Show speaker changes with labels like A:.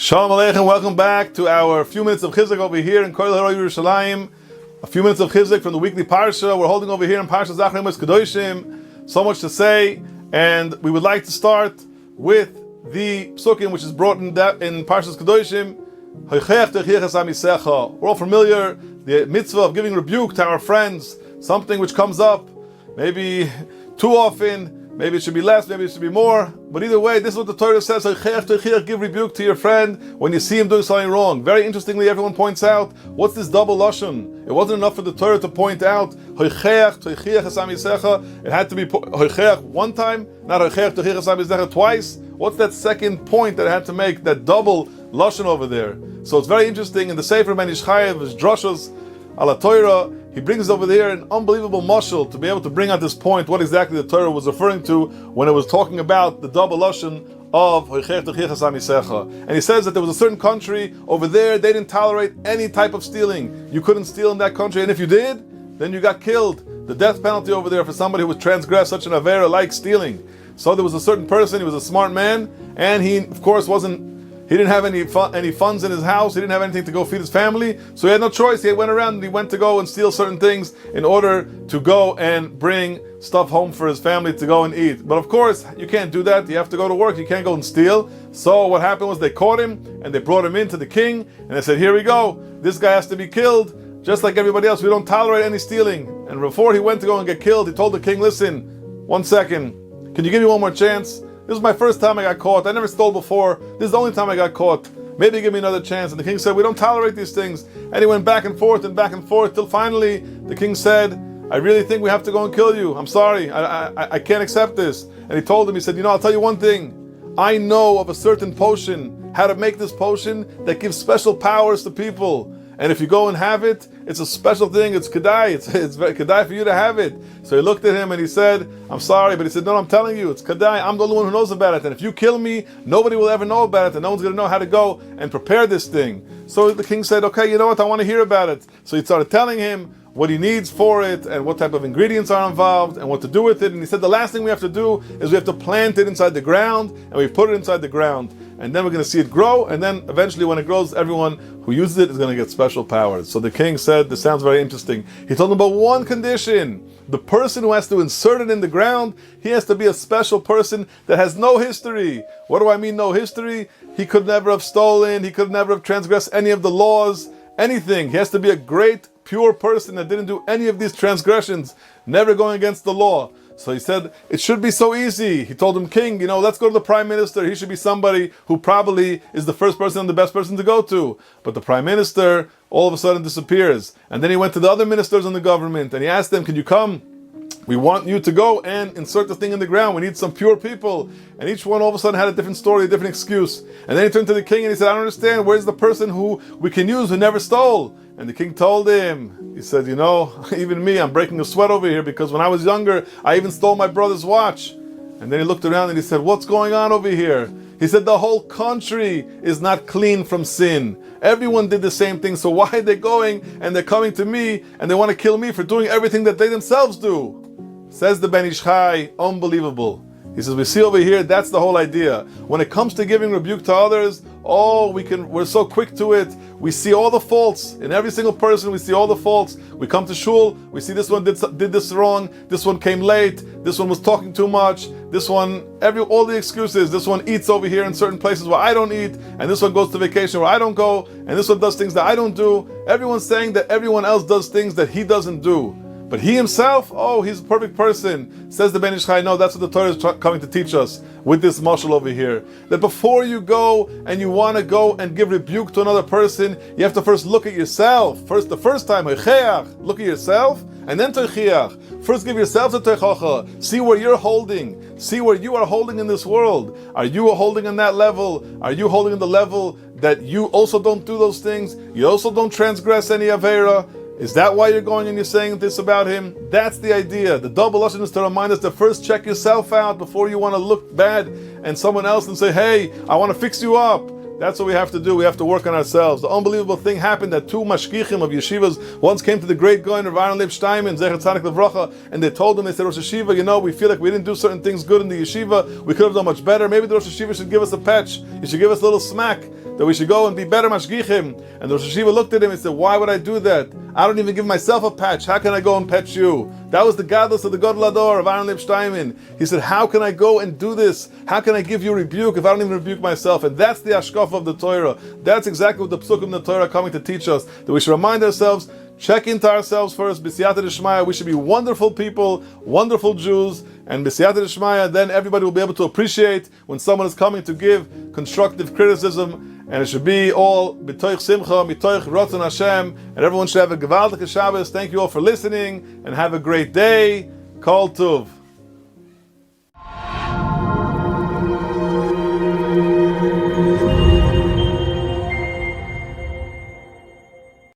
A: Shalom Aleichem, welcome back to our few minutes of Chizuk over here in Koil Haro Yerushalayim. A few minutes of Chizuk from the weekly Parsha. We're holding over here in Parsha Zachrei Mos Kedoshim. So much to say, and we would like to start with the Psukim, which is brought in Parsha's Kedoshim. We're all familiar, the mitzvah of giving rebuke to our friends, something which comes up, maybe too often, maybe it should be less, maybe it should be more. But either way, this is what the Torah says. Give rebuke to your friend when you see him doing something wrong. Very interestingly, everyone points out, what's this double lashon? It wasn't enough for the Torah to point out, it had to be one time, not twice. What's that second point that I had to make, that double lashon over there? So it's very interesting. In the Sefer Ben Ish Chayev, his drashos ala Torah, he brings over there an unbelievable mashal to be able to bring out this point, what exactly the Torah was referring to when it was talking about the double lashon of and he says that there was a certain country over there, they didn't tolerate any type of stealing. You couldn't steal in that country, and if you did, then you got killed. The death penalty over there for somebody who would transgress such an avera like stealing. So there was a certain person, he was a smart man, and he of course he didn't have any funds in his house. He didn't have anything to go feed his family. So he had no choice. He went around and he went to go and steal certain things in order to go and bring stuff home for his family to go and eat. But of course, you can't do that. You have to go to work. You can't go and steal. So what happened was they caught him and they brought him into the king. And they said, here we go. This guy has to be killed. Just like everybody else, we don't tolerate any stealing. And before he went to go and get killed, he told the king, listen, 1 second. Can you give me one more chance? This was my first time I got caught. I never stole before. This is the only time I got caught. Maybe give me another chance. And the king said, we don't tolerate these things. And he went back and forth till finally the king said, I really think we have to go and kill you. I'm sorry. I can't accept this. And he told him, he said, I'll tell you one thing. I know of a certain potion, how to make this potion that gives special powers to people. And if you go and have it, it's a special thing. It's kedai. It's very kedai for you to have it. So he looked at him and he said, I'm sorry, but he said, no, I'm telling you, it's kedai. I'm the only one who knows about it. And if you kill me, nobody will ever know about it. And no one's going to know how to go and prepare this thing. So the king said, okay, you know what? I want to hear about it. So he started telling him what he needs for it and what type of ingredients are involved and what to do with it. And he said, the last thing we have to do is we have to plant it inside the ground, and we put it inside the ground. And then we're going to see it grow, and then eventually when it grows, everyone who uses it is going to get special powers. So the king said, this sounds very interesting. He told him about one condition. The person who has to insert it in the ground, he has to be a special person that has no history. What do I mean no history? He could never have stolen, he could never have transgressed any of the laws, anything. He has to be a great, pure person that didn't do any of these transgressions, never going against the law. So he said, it should be so easy. He told him, king, let's go to the prime minister. He should be somebody who probably is the first person and the best person to go to. But the prime minister all of a sudden disappears. And then he went to the other ministers in the government and he asked them, can you come? We want you to go and insert the thing in the ground. We need some pure people. And each one all of a sudden had a different story, a different excuse. And then he turned to the king and he said, I don't understand. Where's the person who we can use who never stole? And the king told him, he said, even me, I'm breaking a sweat over here because when I was younger, I even stole my brother's watch. And then he looked around and he said, what's going on over here? He said, the whole country is not clean from sin. Everyone did the same thing. So why are they going and they're coming to me and they want to kill me for doing everything that they themselves do? Says the Ben Ish Chai, unbelievable. He says, we see over here, that's the whole idea. When it comes to giving rebuke to others, we're so quick to it. We see all the faults. In every single person, we see all the faults. We come to shul, we see this one did this wrong, this one came late, this one was talking too much, this one, all the excuses. This one eats over here in certain places where I don't eat, and this one goes to vacation where I don't go, and this one does things that I don't do. Everyone's saying that everyone else does things that he doesn't do. But he himself, he's a perfect person. Says the Ben Ish Chai, no, that's what the Torah is coming to teach us with this mashal over here. That before you go and you want to go and give rebuke to another person, you have to first look at yourself. The first time, look at yourself, and then teichiach. First give yourself a teichacha. See where you're holding. See where you are holding in this world. Are you holding on that level? Are you holding on the level that you also don't do those things? You also don't transgress any avera? Is that why you're going and you're saying this about him? That's the idea. The double lashon is to remind us to first check yourself out before you want to look bad and someone else and say, hey, I want to fix you up. That's what we have to do. We have to work on ourselves. The unbelievable thing happened that two mashgichim of yeshivas once came to the great Goyen of Aaron Leib Steinman, Zecher Tzadik Levracha, and they told him, they said, Rosh Yeshiva, we feel like we didn't do certain things good in the yeshiva. We could have done much better. Maybe the Rosh Yeshiva should give us a patch. You should give us a little smack. that we should go and be better mashgichim. And the Rosh Hashiva looked at him and said, why would I do that? I don't even give myself a patch. How can I go and pet you? That was the gadlus of the Gadol Ador of Aaron Leib Steinman. He said, how can I go and do this? How can I give you rebuke if I don't even rebuke myself? And that's the ashkaf of the Torah. That's exactly what the psukim of the Torah are coming to teach us. That we should remind ourselves, check into ourselves first, b'siyata d'shmaya. We should be wonderful people, wonderful Jews, and b'siyata d'shmaya, then everybody will be able to appreciate when someone is coming to give constructive criticism. And it should be all b'toich simcha, b'toich rotzon Hashem, and everyone should have a gewaltige Shabbos. Thank you all for listening, and have a great day. Kol Tuv.